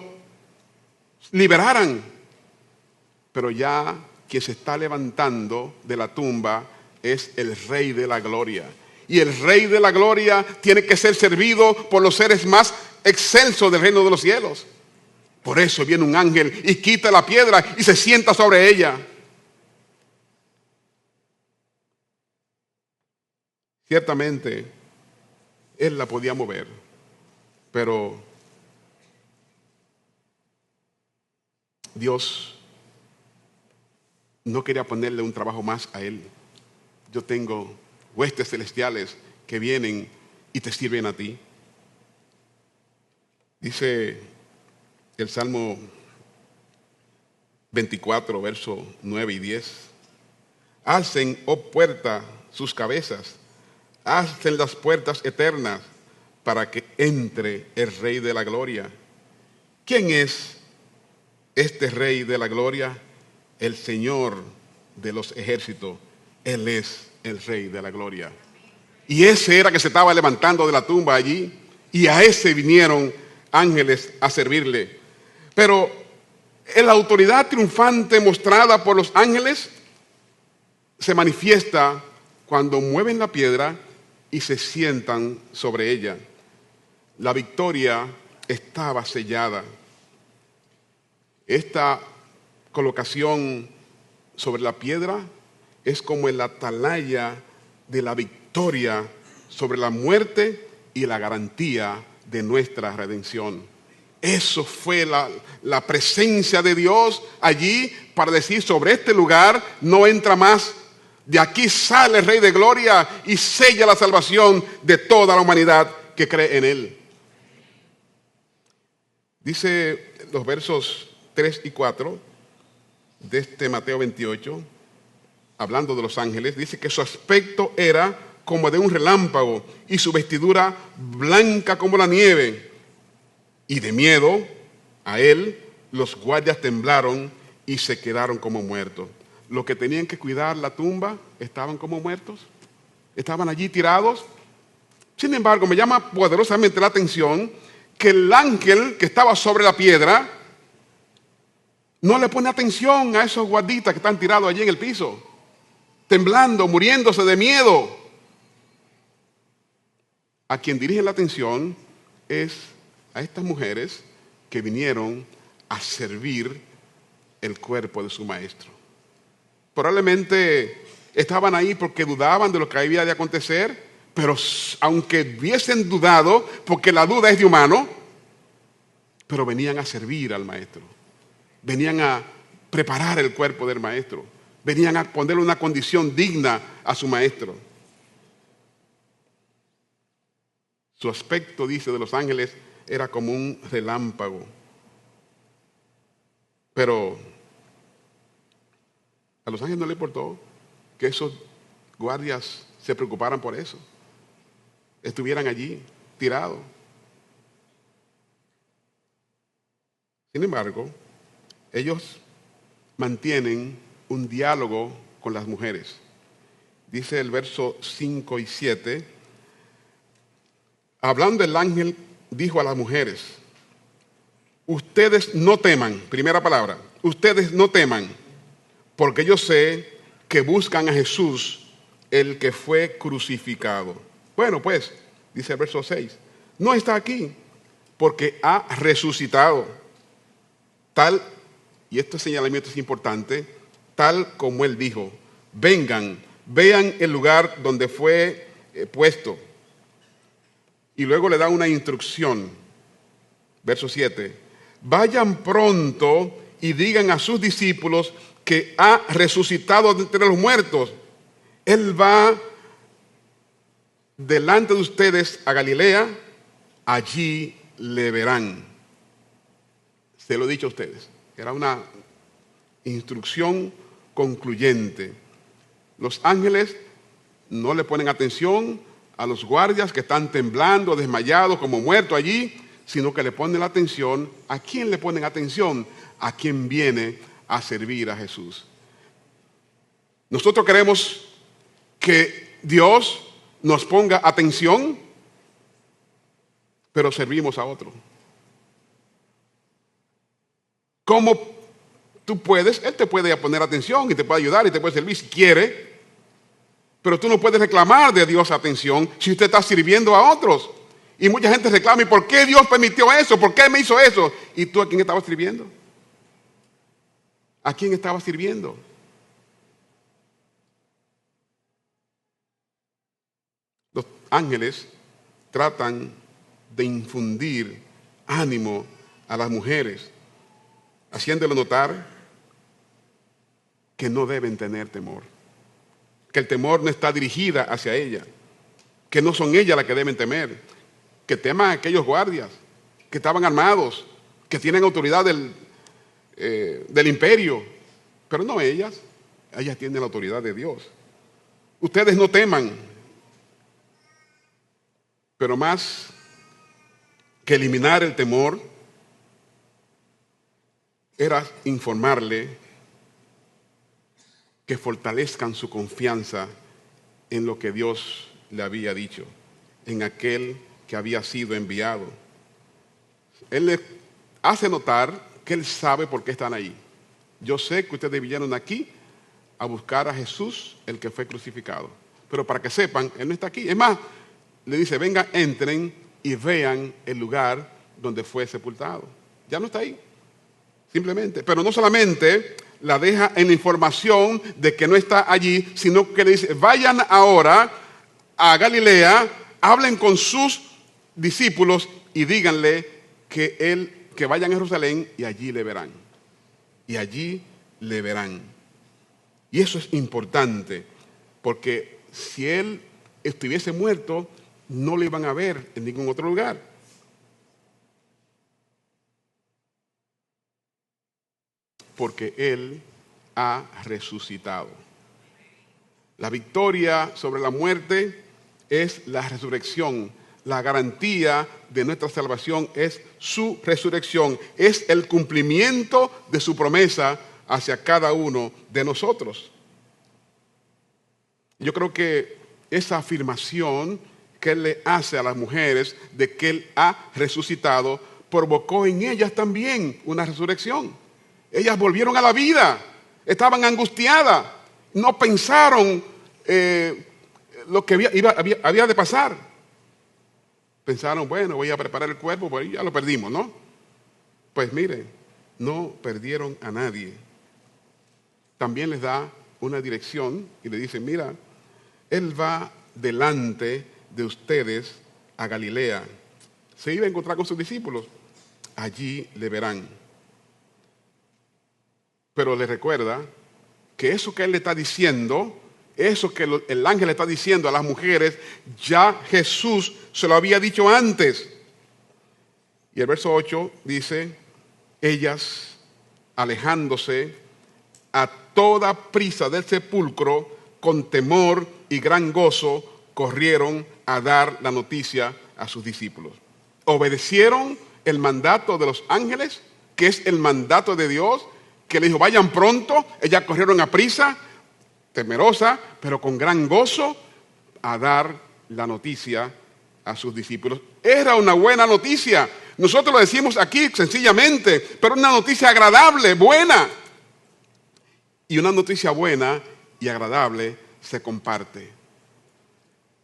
A: liberaran. Pero ya quien se está levantando de la tumba es el Rey de la Gloria. Y el Rey de la Gloria tiene que ser servido por los seres más excelsos del reino de los cielos. Por eso viene un ángel y quita la piedra y se sienta sobre ella. Ciertamente, Él la podía mover, pero Dios no quería ponerle un trabajo más a Él. Yo tengo huestes celestiales que vienen y te sirven a ti. Dice el Salmo 24, versos 9 y 10. Alcen, oh puerta, sus cabezas, alcen las puertas eternas para que entre el Rey de la Gloria. ¿Quién es este Rey de la Gloria? El Señor de los ejércitos. Él es el Rey de la Gloria. Y ese era que se estaba levantando de la tumba allí, y a ese vinieron ángeles a servirle. Pero la autoridad triunfante mostrada por los ángeles se manifiesta cuando mueven la piedra y se sientan sobre ella. La victoria estaba sellada. Esta colocación sobre la piedra es como el atalaya de la victoria sobre la muerte y la garantía de nuestra redención. Eso fue la presencia de Dios allí para decir: sobre este lugar no entra más. De aquí sale el Rey de Gloria y sella la salvación de toda la humanidad que cree en Él. Dice los versos 3 y 4 de este Mateo 28, hablando de los ángeles, dice que su aspecto era como de un relámpago y su vestidura blanca como la nieve. Y de miedo a él, los guardias temblaron y se quedaron como muertos. Los que tenían que cuidar la tumba estaban como muertos, estaban allí tirados. Sin embargo, me llama poderosamente la atención que el ángel que estaba sobre la piedra no le pone atención a esos guarditas que están tirados allí en el piso, temblando, muriéndose de miedo. A quien dirige la atención es a estas mujeres que vinieron a servir el cuerpo de su maestro. Probablemente estaban ahí porque dudaban de lo que había de acontecer, pero aunque hubiesen dudado, porque la duda es de humano, pero venían a servir al maestro. Venían a preparar el cuerpo del maestro. Venían a ponerle una condición digna a su maestro. Su aspecto, dice, de los ángeles era como un relámpago. Pero a los ángeles no les importó que esos guardias se preocuparan por eso. Estuvieran allí, tirados. Sin embargo, ellos mantienen un diálogo con las mujeres. Dice el verso 5 y 7, hablando el ángel, dijo a las mujeres: ustedes no teman, primera palabra, ustedes no teman, porque yo sé que buscan a Jesús, el que fue crucificado. Bueno, pues, dice el verso 6, no está aquí, porque ha resucitado. Tal, y este señalamiento es importante, tal como él dijo: vengan, vean el lugar donde fue puesto. Y luego le da una instrucción, verso 7, vayan pronto y digan a sus discípulos que ha resucitado de entre los muertos. Él va delante de ustedes a Galilea, allí le verán. Se lo he dicho a ustedes. Era una instrucción concluyente. Los ángeles no le ponen atención a los guardias que están temblando, desmayados, como muertos allí, sino que le ponen la atención. ¿A quién le ponen atención? A quien viene a servir a Jesús. Nosotros queremos que Dios nos ponga atención, pero servimos a otro. ¿Cómo tú puedes? Él te puede poner atención y te puede ayudar y te puede servir si quiere, pero tú no puedes reclamar de Dios atención si usted está sirviendo a otros. Y mucha gente reclama, ¿y por qué Dios permitió eso? ¿Por qué me hizo eso? ¿Y tú a quién estabas sirviendo? ¿A quién estabas sirviendo? Los ángeles tratan de infundir ánimo a las mujeres, haciéndole notar que no deben tener temor, que el temor no está dirigida hacia ella, que no son ellas las que deben temer, que teman a aquellos guardias que estaban armados, que tienen autoridad del imperio, pero no ellas tienen la autoridad de Dios. Ustedes no teman, pero más que eliminar el temor, era informarle que fortalezcan su confianza en lo que Dios le había dicho, en aquel que había sido enviado. Él le hace notar que él sabe por qué están ahí. Yo sé que ustedes vinieron aquí a buscar a Jesús, el que fue crucificado. Pero para que sepan, él no está aquí. Es más, le dice, vengan, entren y vean el lugar donde fue sepultado. Ya no está ahí. Simplemente, pero no solamente la deja en la información de que no está allí, sino que le dice, vayan ahora a Galilea, hablen con sus discípulos y díganle que vayan a Jerusalén y allí le verán. Y allí le verán. Y eso es importante, porque si él estuviese muerto, no le iban a ver en ningún otro lugar. Porque él ha resucitado. La victoria sobre la muerte es la resurrección. La garantía de nuestra salvación es su resurrección. Es el cumplimiento de su promesa hacia cada uno de nosotros. Yo creo que esa afirmación que él le hace a las mujeres de que él ha resucitado provocó en ellas también una resurrección. Ellas volvieron a la vida, estaban angustiadas, no pensaron lo que había de pasar. Pensaron, bueno, voy a preparar el cuerpo, pues ya lo perdimos, ¿no? Pues mire, no perdieron a nadie. También les da una dirección y le dicen, mira, él va delante de ustedes a Galilea. Se iba a encontrar con sus discípulos, allí le verán. Pero le recuerda que eso que él le está diciendo, eso que el ángel le está diciendo a las mujeres, ya Jesús se lo había dicho antes. Y el verso 8 dice, ellas, alejándose a toda prisa del sepulcro, con temor y gran gozo, corrieron a dar la noticia a sus discípulos. Obedecieron el mandato de los ángeles, que es el mandato de Dios, que le dijo, vayan pronto. Ellas corrieron a prisa, temerosa, pero con gran gozo, a dar la noticia a sus discípulos. Era una buena noticia. Nosotros lo decimos aquí sencillamente, pero una noticia agradable, buena. Y una noticia buena y agradable se comparte.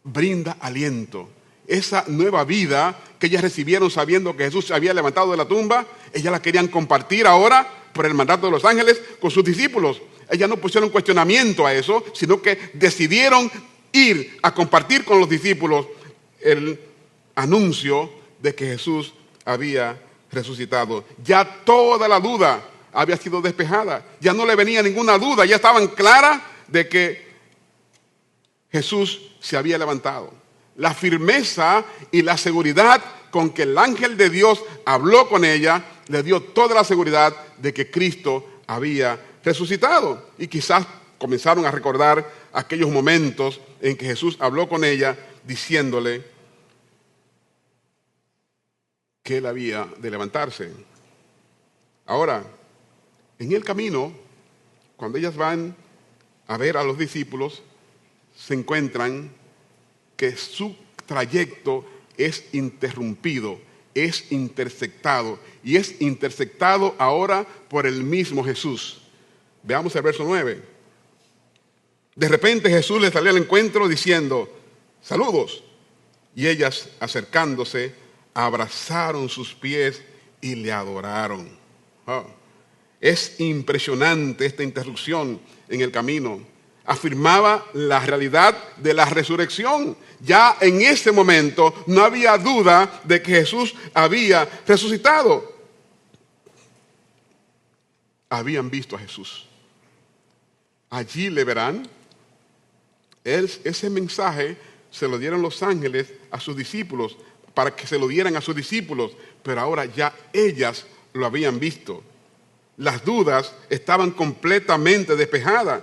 A: Brinda aliento. Esa nueva vida que ellas recibieron sabiendo que Jesús se había levantado de la tumba, ellas la querían compartir ahora por el mandato de los ángeles con sus discípulos. Ellas no pusieron cuestionamiento a eso, sino que decidieron ir a compartir con los discípulos el anuncio de que Jesús había resucitado. Ya toda la duda había sido despejada. Ya no le venía ninguna duda. Ya estaban claras de que Jesús se había levantado. La firmeza y la seguridad con que el ángel de Dios habló con ella, le dio toda la seguridad de que Cristo había resucitado. Y quizás comenzaron a recordar aquellos momentos en que Jesús habló con ella diciéndole que él había de levantarse. Ahora, en el camino, cuando ellas van a ver a los discípulos, se encuentran que su trayecto es interrumpido, es intersectado, y es intersectado ahora por el mismo Jesús. Veamos el verso 9. De repente Jesús les salió al encuentro diciendo, saludos. Y ellas, acercándose, abrazaron sus pies y le adoraron. Oh. Es impresionante esta interrupción en el camino. Afirmaba la realidad de la resurrección. Ya en ese momento no había duda de que Jesús había resucitado. Habían visto a Jesús. Allí le verán. Ese mensaje se lo dieron los ángeles a sus discípulos para que se lo dieran a sus discípulos, pero ahora ya ellas lo habían visto. Las dudas estaban completamente despejadas.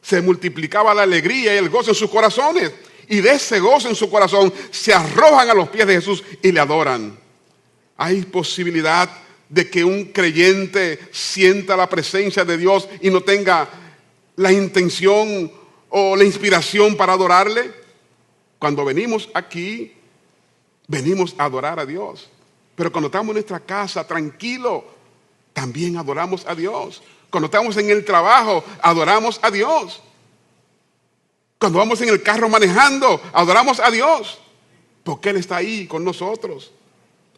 A: Se multiplicaba la alegría y el gozo en sus corazones. Y de ese gozo en su corazón se arrojan a los pies de Jesús y le adoran. Hay posibilidad de que un creyente sienta la presencia de Dios y no tenga la intención o la inspiración para adorarle. Cuando venimos aquí, venimos a adorar a Dios. Pero cuando estamos en nuestra casa tranquilo, también adoramos a Dios. Cuando estamos en el trabajo, adoramos a Dios. Cuando vamos en el carro manejando, adoramos a Dios. Porque Él está ahí con nosotros.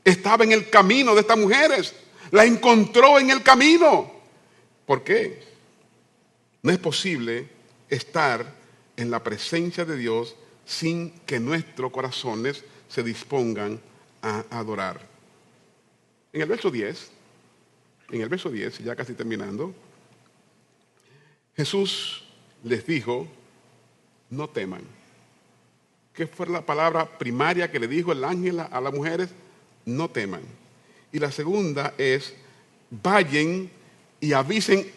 A: Estaba en el camino de estas mujeres. La encontró en el camino. ¿Por qué? No es posible estar en la presencia de Dios sin que nuestros corazones se dispongan a adorar. En el verso 10, ya casi terminando, Jesús les dijo, no teman. ¿Qué fue la palabra primaria que le dijo el ángel a las mujeres? No teman. Y la segunda es, vayan y avisen,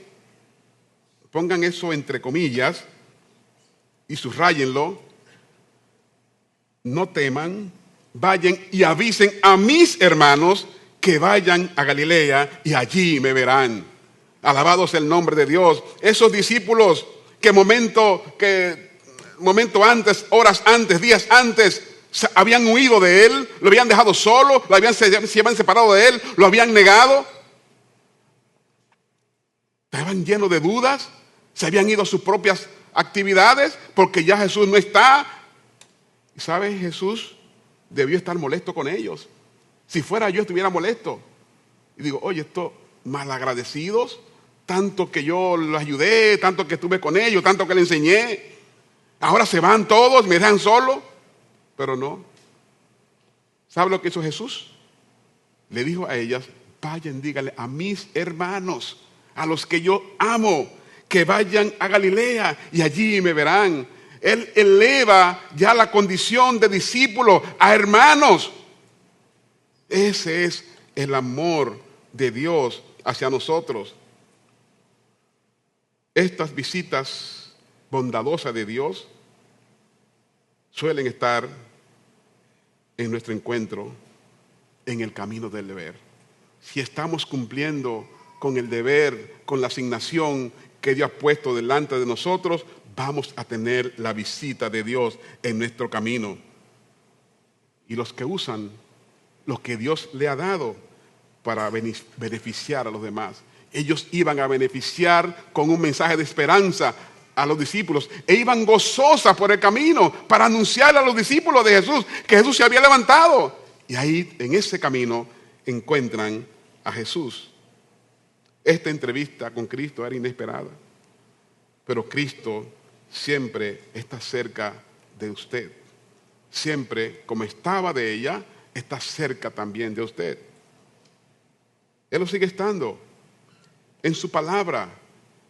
A: pongan eso entre comillas y subrayenlo, no teman, vayan y avisen a mis hermanos que vayan a Galilea y allí me verán. Alabado sea el nombre de Dios. Esos discípulos que momento antes, horas antes, días antes, habían huido de Él, lo habían dejado solo, se habían separado de Él, lo habían negado. Estaban llenos de dudas, se habían ido a sus propias actividades porque ya Jesús no está. Y ¿sabes? Jesús debió estar molesto con ellos. Si fuera yo estuviera molesto. Y digo, oye, estos malagradecidos, tanto que yo los ayudé, tanto que estuve con ellos, tanto que les enseñé, ahora se van todos, me dejan solo. Pero no. ¿Sabe lo que hizo Jesús? Le dijo a ellas, vayan, díganle a mis hermanos, a los que yo amo, que vayan a Galilea y allí me verán. Él eleva ya la condición de discípulo a hermanos. Ese es el amor de Dios hacia nosotros. Estas visitas bondadosas de Dios suelen estar en nuestro encuentro en el camino del deber. Si estamos cumpliendo con el deber, con la asignación que Dios ha puesto delante de nosotros, vamos a tener la visita de Dios en nuestro camino. Y los que usan lo que Dios le ha dado para beneficiar a los demás, ellos iban a beneficiar con un mensaje de esperanza a los discípulos e iban gozosas por el camino para anunciarle a los discípulos de Jesús que Jesús se había levantado. Y ahí en ese camino encuentran a Jesús. Esta entrevista con Cristo era inesperada, pero Cristo siempre está cerca de usted. Siempre, como estaba de ella, está cerca también de usted. Él lo sigue estando. En su palabra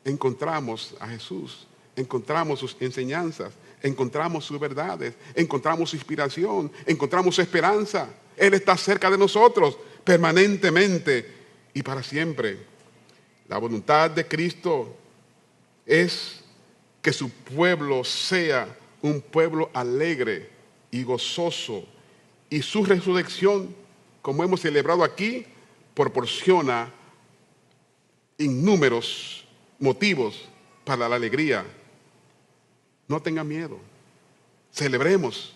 A: encontramos a Jesús, encontramos sus enseñanzas, encontramos sus verdades, encontramos su inspiración, encontramos su esperanza. Él está cerca de nosotros permanentemente y para siempre. La voluntad de Cristo es que su pueblo sea un pueblo alegre y gozoso. Y su resurrección, como hemos celebrado aquí, proporciona innúmeros motivos para la alegría. No tengan miedo. Celebremos,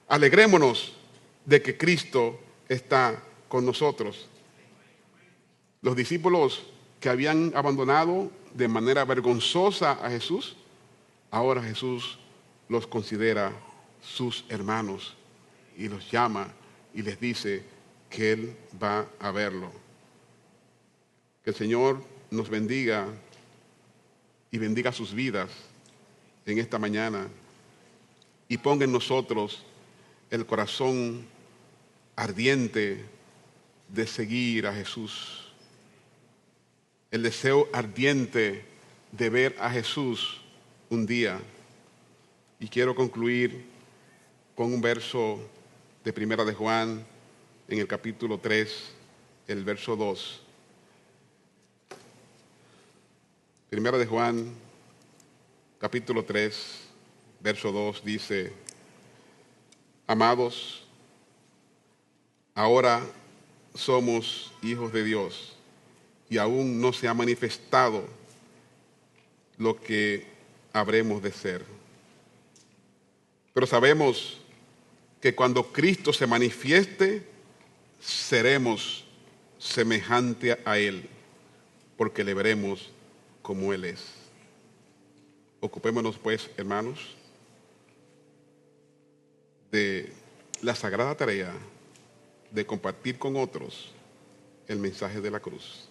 A: alegrémonos de que Cristo está con nosotros. Los discípulos que habían abandonado de manera vergonzosa a Jesús, ahora Jesús los considera sus hermanos y los llama y les dice que Él va a verlo. Que el Señor nos bendiga y bendiga sus vidas en esta mañana y ponga en nosotros el corazón ardiente de seguir a Jesús, el deseo ardiente de ver a Jesús un día. Y quiero concluir con un verso de Primera de Juan, en el capítulo 3, el verso 2. Primera de Juan, capítulo 3, verso 2 dice: amados, ahora somos hijos de Dios y aún no se ha manifestado lo que habremos de ser. Pero sabemos que cuando Cristo se manifieste, seremos semejante a Él, porque le veremos como Él es. Ocupémonos pues, hermanos, de la sagrada tarea de compartir con otros el mensaje de la cruz.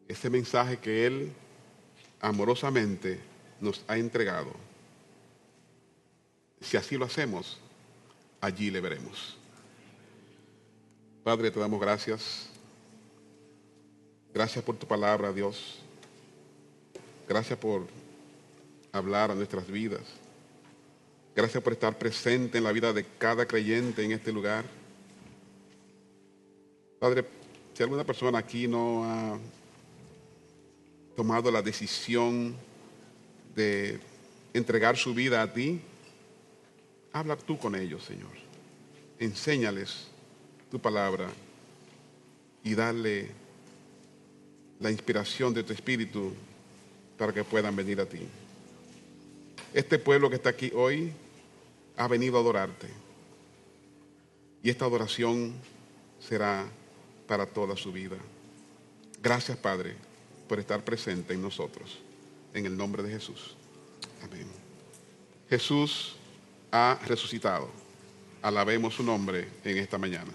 A: Ese mensaje que Él amorosamente nos ha entregado. Si así lo hacemos, allí le veremos. Padre, te damos gracias. Gracias por tu palabra, Dios. Gracias por hablar a nuestras vidas. Gracias por estar presente en la vida de cada creyente en este lugar. Padre, si alguna persona aquí no ha tomado la decisión de entregar su vida a ti, habla tú con ellos, Señor. Enséñales tu palabra y dale la inspiración de tu Espíritu para que puedan venir a ti. Este pueblo que está aquí hoy ha venido a adorarte y esta adoración será para toda su vida. Gracias, Padre, por estar presente en nosotros. En el nombre de Jesús. Amén. Jesús ha resucitado. Alabemos su nombre en esta mañana.